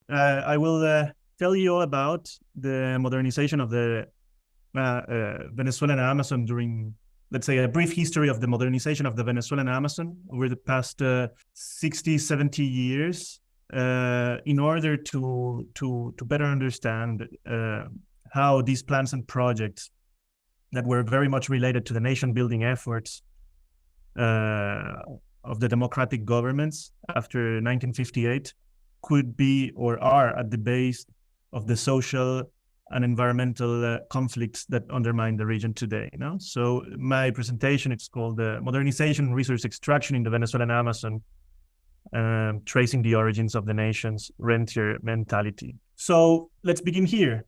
I will tell you all about the modernization of the Venezuelan Amazon during, let's say, a brief history of the modernization of the Venezuelan Amazon over the past 60, 70 years, in order to better understand how these plans and projects that were very much related to the nation-building efforts of the democratic governments after 1958 could be or are at the base of the social and environmental conflicts that undermine the region today. So my presentation is called Modernization and Resource Extraction in the Venezuelan Amazon, Tracing the Origins of the Nation's Rentier Mentality. So let's begin here.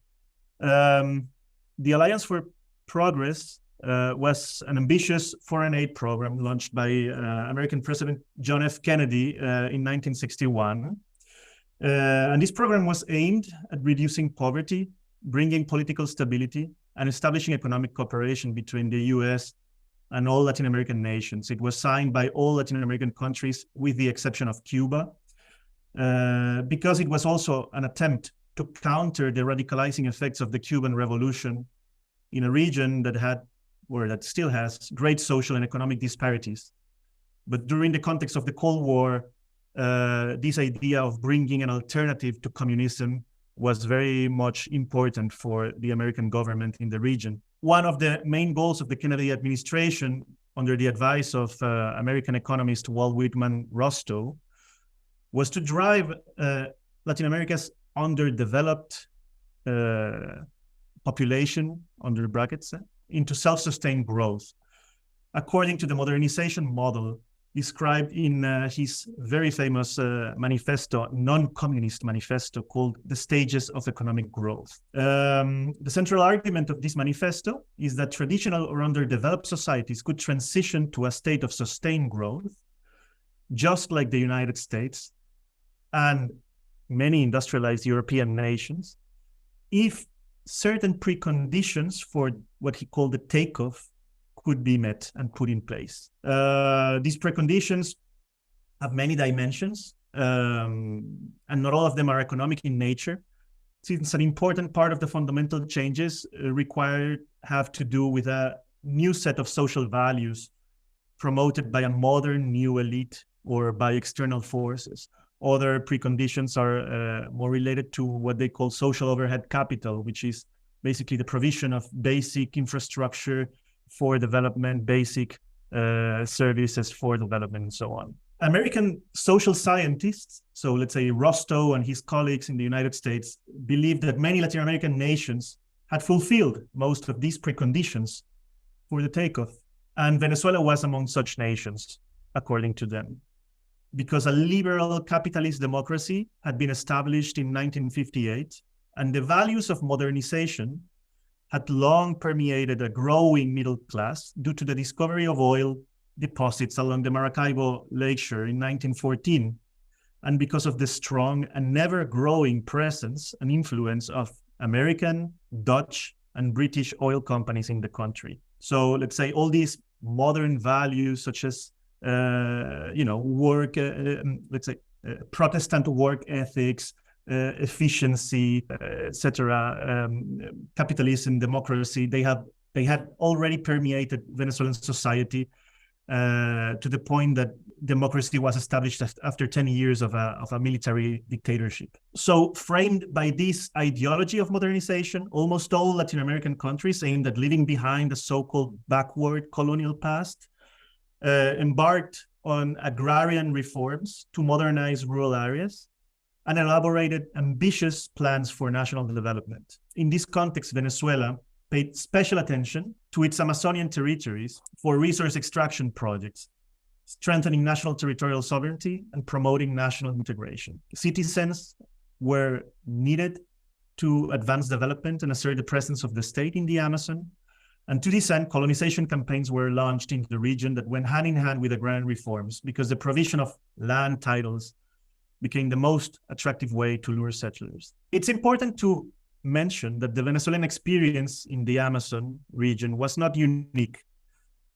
The Alliance for Progress was an ambitious foreign aid program launched by American President John F. Kennedy in 1961. And this program was aimed at reducing poverty, bringing political stability, and establishing economic cooperation between the US and all Latin American nations. It was signed by all Latin American countries with the exception of Cuba, because it was also an attempt to counter the radicalizing effects of the Cuban Revolution in a region that had, or that still has, great social and economic disparities. But during the context of the Cold War, this idea of bringing an alternative to communism was very much important for the American government in the region. One of the main goals of the Kennedy administration, under the advice of American economist Walt Whitman Rostow, was to drive Latin America's underdeveloped population, under brackets, into self-sustained growth, according to the modernization model described in his very famous manifesto, non-communist manifesto, called The Stages of Economic Growth. The central argument of this manifesto is that traditional or underdeveloped societies could transition to a state of sustained growth, just like the United States and many industrialized European nations, if certain preconditions for what he called the takeoff could be met and put in place. These preconditions have many dimensions, and not all of them are economic in nature, since an important part of the fundamental changes required have to do with a new set of social values promoted by a modern new elite or by external forces. Other preconditions are more related to what they call social overhead capital, which is basically the provision of basic infrastructure for development, basic services for development, and so on. American social scientists, so let's say Rostow and his colleagues in the United States, believed that many Latin American nations had fulfilled most of these preconditions for the takeoff. And Venezuela was among such nations, according to them, because a liberal capitalist democracy had been established in 1958, and the values of modernization had long permeated a growing middle class due to the discovery of oil deposits along the Maracaibo Lakeshore in 1914, and because of the strong and never-growing presence and influence of American, Dutch, and British oil companies in the country. So let's say all these modern values, such as work, let's say Protestant work ethics, efficiency, etc., capitalism, democracy, they had already permeated Venezuelan society to the point that democracy was established after 10 years of a military dictatorship. So framed by this ideology of modernization, almost all Latin American countries aimed at leaving behind the so-called backward colonial past embarked on agrarian reforms to modernize rural areas and elaborated ambitious plans for national development. In this context, Venezuela paid special attention to its Amazonian territories for resource extraction projects, strengthening national territorial sovereignty and promoting national integration. Citizens were needed to advance development and assert the presence of the state in the Amazon. And to this end, colonization campaigns were launched in the region that went hand in hand with agrarian reforms, because the provision of land titles became the most attractive way to lure settlers. It's important to mention that the Venezuelan experience in the Amazon region was not unique.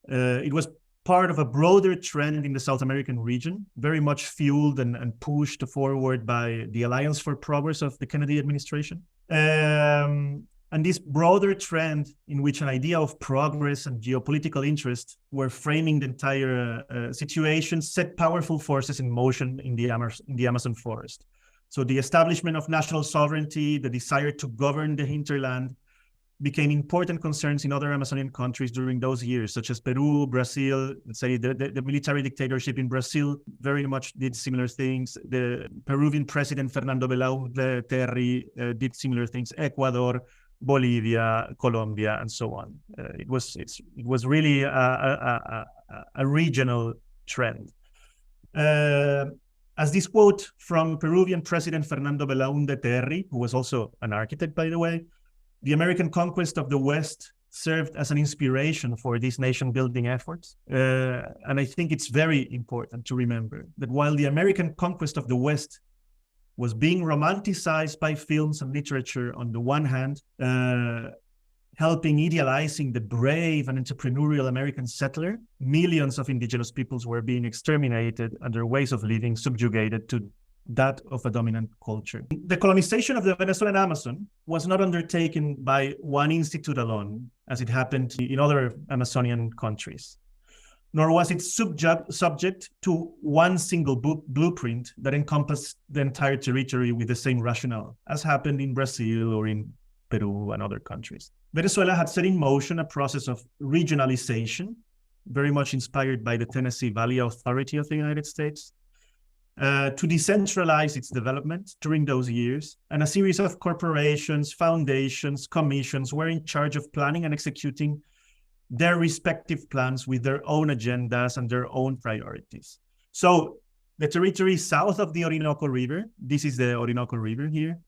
It was part of a broader trend in the South American region, very much fueled and pushed forward by the Alliance for Progress of the Kennedy administration. And this broader trend in which an idea of progress and geopolitical interest were framing the entire situation set powerful forces in motion in the Amazon forest. So the establishment of national sovereignty, the desire to govern the hinterland, became important concerns in other Amazonian countries during those years, such as Peru, Brazil. Let's say the military dictatorship in Brazil very much did similar things. The Peruvian president, Fernando Belaúnde Terry, did similar things. Ecuador, Bolivia, Colombia, and so on. It was really a regional trend. As this quote from Peruvian President Fernando Belaúnde Terry, who was also an architect, by the way, the American conquest of the West served as an inspiration for these nation-building efforts. And I think it's very important to remember that while the American conquest of the West was being romanticized by films and literature on the one hand, helping idealizing the brave and entrepreneurial American settler, millions of indigenous peoples were being exterminated and their ways of living subjugated to that of a dominant culture. The colonization of the Venezuelan Amazon was not undertaken by one institute alone, as it happened in other Amazonian countries, nor was it subject to one single blueprint that encompassed the entire territory with the same rationale, as happened in Brazil or in Peru and other countries. Venezuela had set in motion a process of regionalization, very much inspired by the Tennessee Valley Authority of the United States, to decentralize its development during those years, and a series of corporations, foundations, commissions were in charge of planning and executing their respective plans with their own agendas and their own priorities. So the territory south of the Orinoco River, this is the Orinoco River here,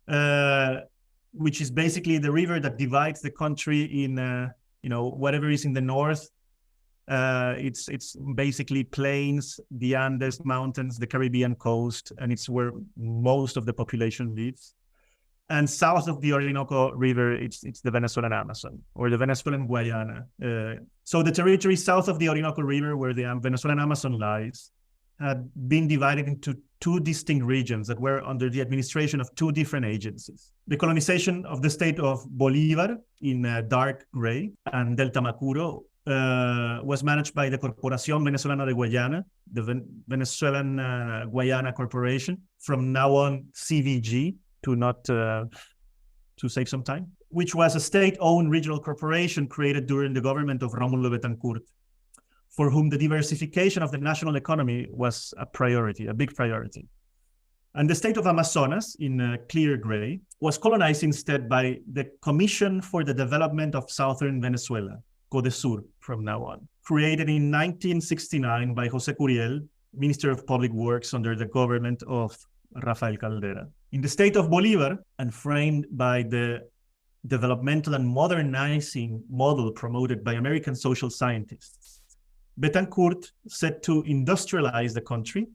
which is basically the river that divides the country in, whatever is in the north. It's basically plains, the Andes Mountains, the Caribbean coast, and it's where most of the population lives. And south of the Orinoco River, it's the Venezuelan Amazon, or the Venezuelan Guayana. So the territory south of the Orinoco River, where the Venezuelan Amazon lies, had been divided into two distinct regions that were under the administration of two different agencies. The colonization of the state of Bolívar in dark gray and Delta Macuro was managed by the Corporación Venezolana de Guayana, the Venezuelan Guayana Corporation, from now on CVG, to save some time, which was a state-owned regional corporation created during the government of Rómulo Betancourt, for whom the diversification of the national economy was a priority, a big priority. And the state of Amazonas, in clear gray, was colonized instead by the Commission for the Development of Southern Venezuela, CODESUR from now on, created in 1969 by José Curiel, Minister of Public Works under the government of Rafael Caldera. In the state of Bolívar, and framed by the developmental and modernizing model promoted by American social scientists, Betancourt set to industrialize the country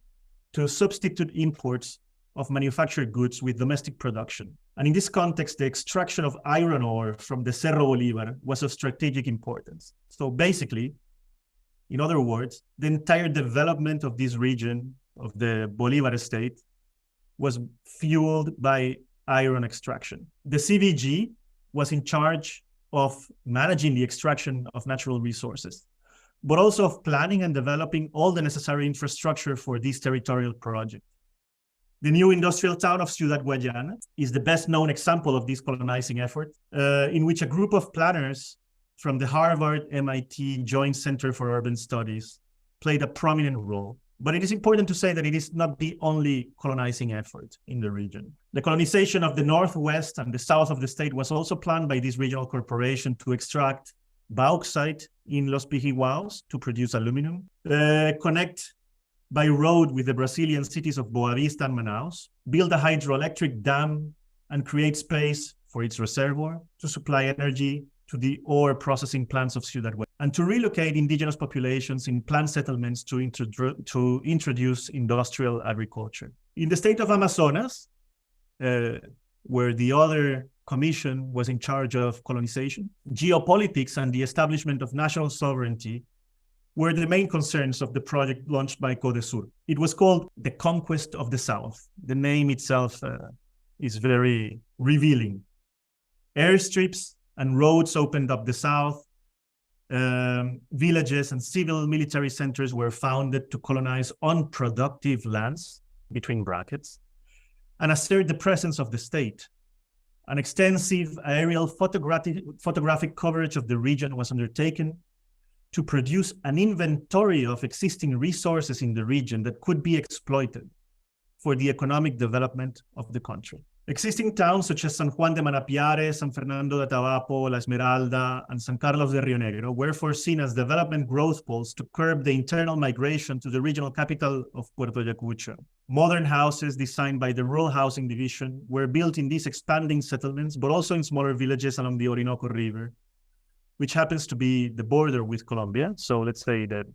to substitute imports of manufactured goods with domestic production. And in this context, the extraction of iron ore from the Cerro Bolívar was of strategic importance. So basically, in other words, the entire development of this region of the Bolívar state was fueled by iron extraction. The CVG was in charge of managing the extraction of natural resources, but also of planning and developing all the necessary infrastructure for this territorial project. The new industrial town of Ciudad Guayana is the best known example of this colonizing effort, in which a group of planners from the Harvard-MIT Joint Center for Urban Studies played a prominent role. But it is important to say that it is not the only colonizing effort in the region. The colonization of the northwest and the south of the state was also planned by this regional corporation to extract bauxite in Los Pijihuaos to produce aluminum, connect by road with the Brazilian cities of Boa Vista and Manaus, build a hydroelectric dam, and create space for its reservoir to supply energy to the ore processing plants of Ciudad Guayana, and to relocate indigenous populations in planned settlements to introduce industrial agriculture. In the state of Amazonas, where the other commission was in charge of colonization, geopolitics and the establishment of national sovereignty were the main concerns of the project launched by Codesur. It was called The Conquest of the South. The name itself is very revealing. Airstrips and roads opened up the South. Villages and civil military centers were founded to colonize unproductive lands, between brackets, and assert the presence of the state. An extensive aerial photographic coverage of the region was undertaken to produce an inventory of existing resources in the region that could be exploited for the economic development of the country. Existing towns such as San Juan de Manapiare, San Fernando de Atabapo, La Esmeralda, and San Carlos de Rio Negro were foreseen as development growth poles to curb the internal migration to the regional capital of Puerto Ayacucho. Modern houses designed by the Rural Housing Division were built in these expanding settlements, but also in smaller villages along the Orinoco River, which happens to be the border with Colombia. So let's say that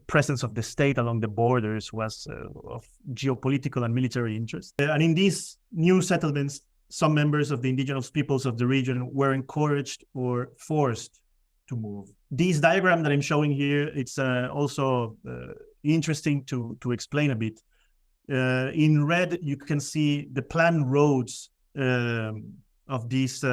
presence of the state along the borders was of geopolitical and military interest. And in these new settlements, some members of the indigenous peoples of the region were encouraged or forced to move. This diagram that I'm showing here, it's also interesting to explain a bit. In red, you can see the planned roads of this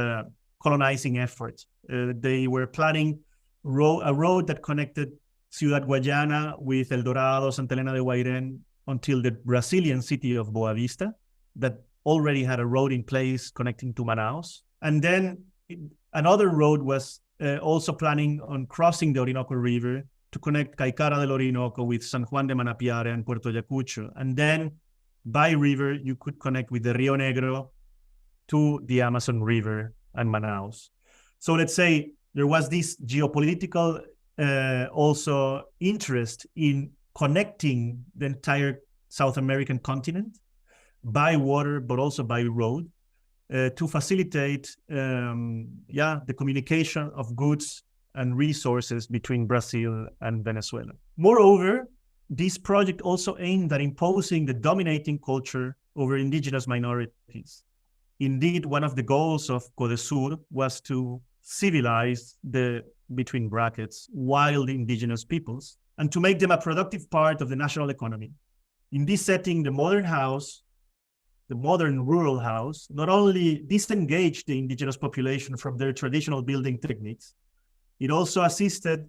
colonizing effort. They were planning a road that connected Ciudad Guayana with El Dorado, Santa Elena de Guairén, until the Brazilian city of Boa Vista, that already had a road in place connecting to Manaus. And then another road was also planning on crossing the Orinoco River to connect Caicara del Orinoco with San Juan de Manapiare and Puerto Ayacucho. And then by river, you could connect with the Rio Negro to the Amazon River and Manaus. So let's say there was this geopolitical also interest in connecting the entire South American continent by water, but also by road, to facilitate the communication of goods and resources between Brazil and Venezuela. Moreover, this project also aimed at imposing the dominating culture over indigenous minorities. Indeed, one of the goals of Codesur was to civilize the, between brackets, wild indigenous peoples, and to make them a productive part of the national economy. In this setting, the modern rural house, not only disengaged the indigenous population from their traditional building techniques, it also assisted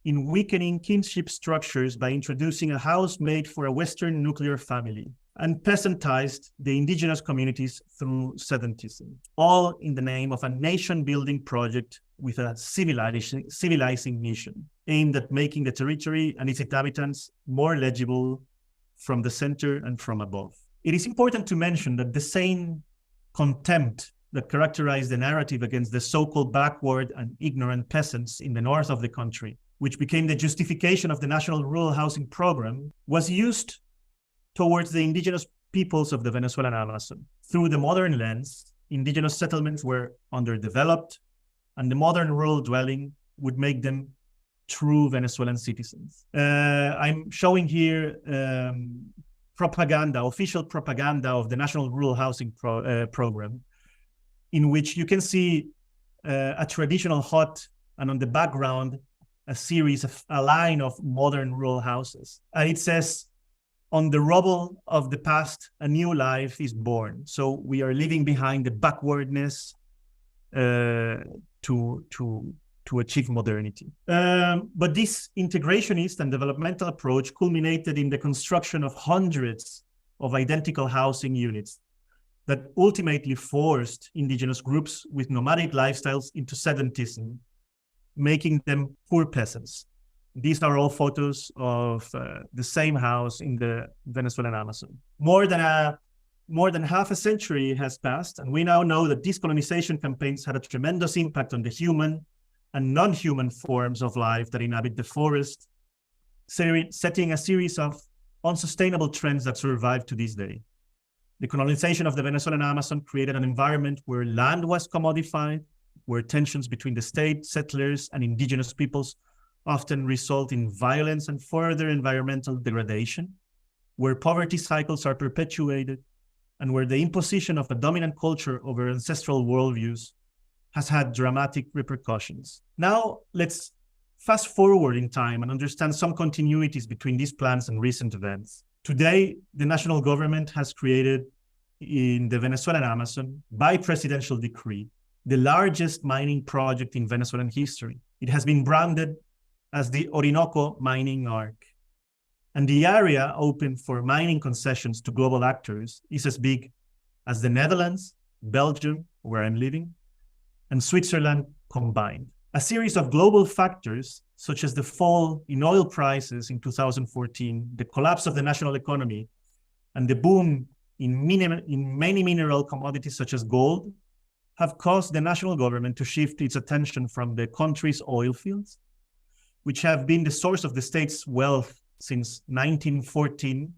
in weakening kinship structures by introducing a house made for a Western nuclear family, and peasantized the indigenous communities through sedentism, all in the name of a nation-building project with a civilizing mission, aimed at making the territory and its inhabitants more legible from the center and from above. It is important to mention that the same contempt that characterized the narrative against the so-called backward and ignorant peasants in the north of the country, which became the justification of the National Rural Housing Program, was used towards the indigenous peoples of the Venezuelan Amazon. Through the modern lens, indigenous settlements were underdeveloped, and the modern rural dwelling would make them true Venezuelan citizens. I'm showing here official propaganda of the National Rural Housing Program, in which you can see a traditional hut, and on the background, a line of modern rural houses. And it says, on the rubble of the past, a new life is born. So we are leaving behind the backwardness to achieve modernity. But this integrationist and developmental approach culminated in the construction of hundreds of identical housing units that ultimately forced indigenous groups with nomadic lifestyles into sedentism, making them poor peasants. These are all photos of the same house in the Venezuelan Amazon. More than half a century has passed, and we now know that these colonization campaigns had a tremendous impact on the human and non-human forms of life that inhabit the forest, setting a series of unsustainable trends that survive to this day. The colonization of the Venezuelan Amazon created an environment where land was commodified, where tensions between the state, settlers, and indigenous peoples often result in violence and further environmental degradation, where poverty cycles are perpetuated, and where the imposition of a dominant culture over ancestral worldviews has had dramatic repercussions. Now, let's fast forward in time and understand some continuities between these plans and recent events. Today, the national government has created in the Venezuelan Amazon, by presidential decree, the largest mining project in Venezuelan history. It has been branded as the Orinoco Mining Arc. And the area open for mining concessions to global actors is as big as the Netherlands, Belgium, where I'm living, and Switzerland combined. A series of global factors, such as the fall in oil prices in 2014, the collapse of the national economy, and the boom in many mineral commodities such as gold, have caused the national government to shift its attention from the country's oil fields, which have been the source of the state's wealth since 1914,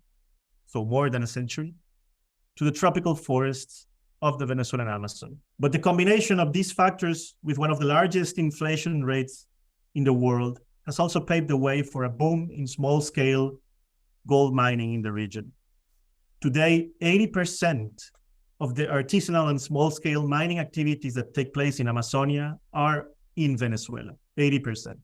so more than a century, to the tropical forests of the Venezuelan Amazon. But the combination of these factors with one of the largest inflation rates in the world has also paved the way for a boom in small-scale gold mining in the region. Today, 80% of the artisanal and small-scale mining activities that take place in Amazonia are in Venezuela, 80%.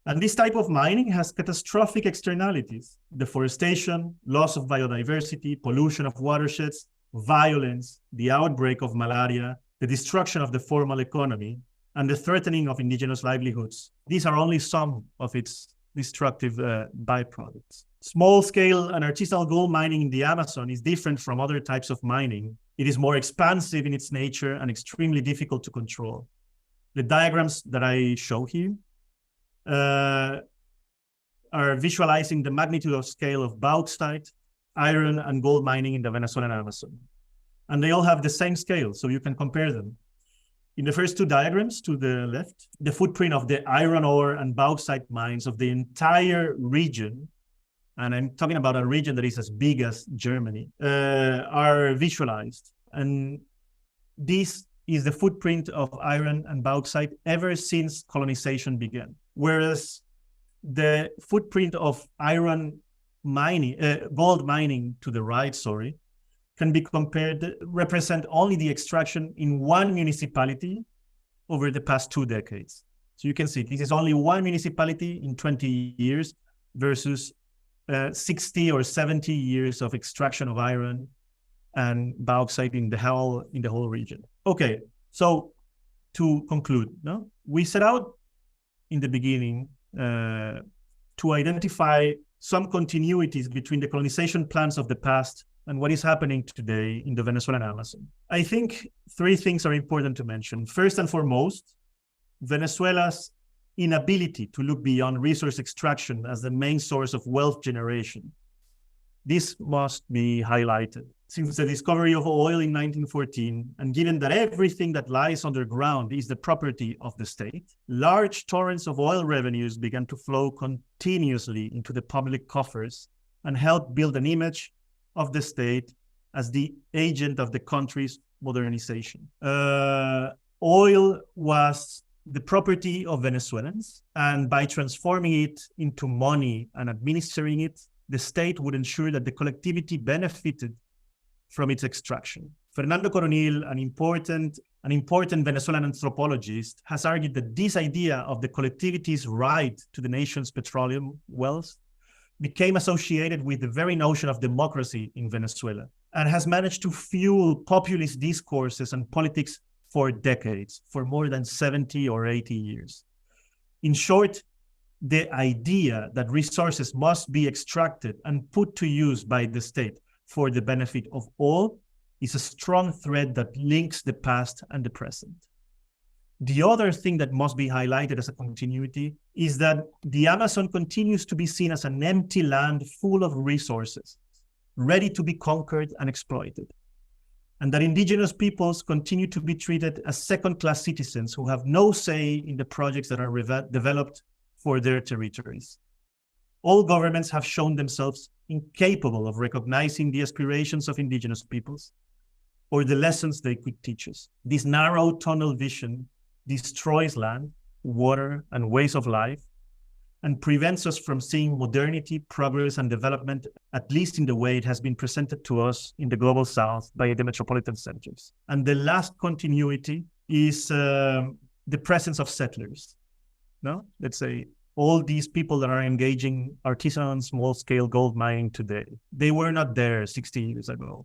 And this type of mining has catastrophic externalities: deforestation, loss of biodiversity, pollution of watersheds, violence, the outbreak of malaria, the destruction of the formal economy, and the threatening of indigenous livelihoods. These are only some of its destructive byproducts. Small-scale and artisanal gold mining in the Amazon is different from other types of mining. It is more expansive in its nature and extremely difficult to control. The diagrams that I show here are visualizing the magnitude of scale of bauxite, iron, and gold mining in the Venezuelan Amazon. And they all have the same scale, so you can compare them. In the first two diagrams to the left, the footprint of the iron ore and bauxite mines of the entire region, and I'm talking about a region that is as big as Germany, are visualized. And this is the footprint of iron and bauxite ever since colonization began. Whereas the footprint of iron mining, gold mining to the right, can be compared, represent only the extraction in one municipality over the past 2 decades. So you can see this is only one municipality in 20 years versus 60 or 70 years of extraction of iron and bauxite in the whole region. Okay, so to conclude, we set out in the beginning to identify some continuities between the colonization plans of the past and what is happening today in the Venezuelan Amazon. I think 3 things are important to mention. First and foremost, Venezuela's inability to look beyond resource extraction as the main source of wealth generation. This must be highlighted. Since the discovery of oil in 1914, and given that everything that lies underground is the property of the state, large torrents of oil revenues began to flow continuously into the public coffers and help build an image of the state as the agent of the country's modernization. Oil was the property of Venezuelans, and by transforming it into money and administering it, the state would ensure that the collectivity benefited from its extraction. Fernando Coronil, an important Venezuelan anthropologist, has argued that this idea of the collectivity's right to the nation's petroleum wealth became associated with the very notion of democracy in Venezuela and has managed to fuel populist discourses and politics for decades, for more than 70 or 80 years. In short, the idea that resources must be extracted and put to use by the state for the benefit of all is a strong thread that links the past and the present. The other thing that must be highlighted as a continuity is that the Amazon continues to be seen as an empty land full of resources, ready to be conquered and exploited, and that indigenous peoples continue to be treated as second-class citizens who have no say in the projects that are developed for their territories. All governments have shown themselves incapable of recognizing the aspirations of indigenous peoples or the lessons they could teach us. This narrow tunnel vision destroys land, water, and ways of life, and prevents us from seeing modernity, progress, and development, at least in the way it has been presented to us in the global south by the metropolitan centers. And the last continuity is the presence of settlers. No, let's say all these people that are engaging artisanal small-scale gold mining today, they were not there 60 years ago.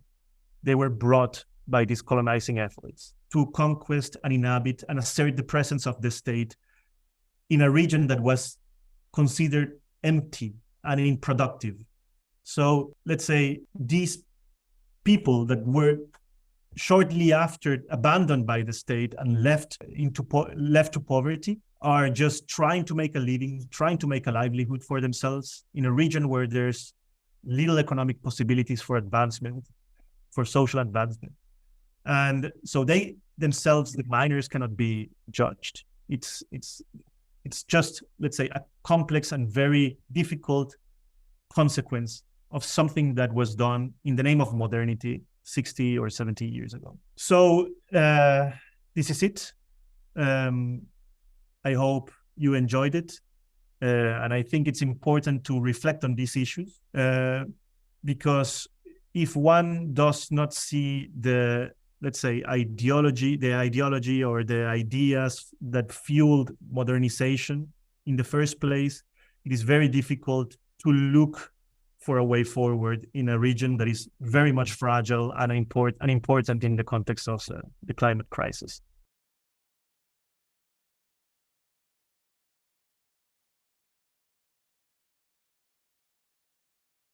They were brought by these colonizing efforts to conquest and inhabit and assert the presence of the state in a region that was considered empty and unproductive. So let's say these people that were shortly after abandoned by the state and left to poverty are just trying to make a living, trying to make a livelihood for themselves in a region where there's little economic possibilities for advancement, for social advancement. And so they themselves, the miners, cannot be judged. It's just, let's say, a complex and very difficult consequence of something that was done in the name of modernity 60 or 70 years ago. So this is it. I hope you enjoyed it. And I think it's important to reflect on these issues because if one does not see the, let's say, ideology or the ideas that fueled modernization in the first place, it is very difficult to look for a way forward in a region that is very much fragile and important in the context of the climate crisis.